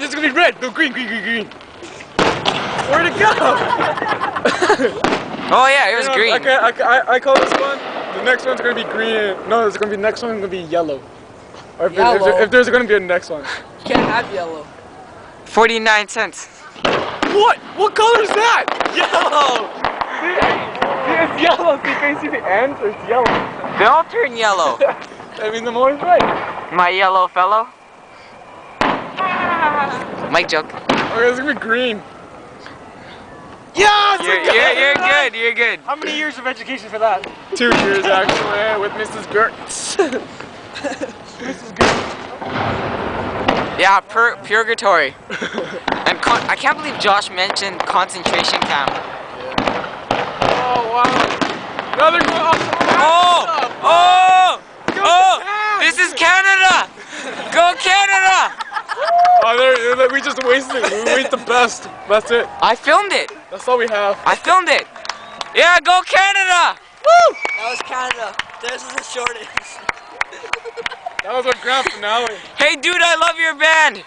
This is gonna be red. No, green. Where'd it go? Oh yeah, it was green. I call this one. The next one's gonna be green. No, it's gonna be next one's gonna be yellow. Or if there's gonna be a next one. You can't have yellow. 49 cents. What? What color is that? Yellow. See, it's yellow. See, can you see the ends? It's yellow. They all turn yellow. I mean, the more is right. My yellow fellow. Mike joke. Okay, it's gonna be green. Yes! You're good. How many years of education for that? 2 years actually with Mrs. Gertz. Mrs. Gertz. Yeah, purgatory. And I can't believe Josh mentioned concentration camp. Oh wow! Now they're going off. This is Canada! Go Canada! Oh, we just wasted it. We waste the best. That's it. I filmed it. That's all we have. I filmed it. Yeah, go Canada! Woo! That was Canada. This is the shortest. That was our grand finale. Hey dude, I love your band.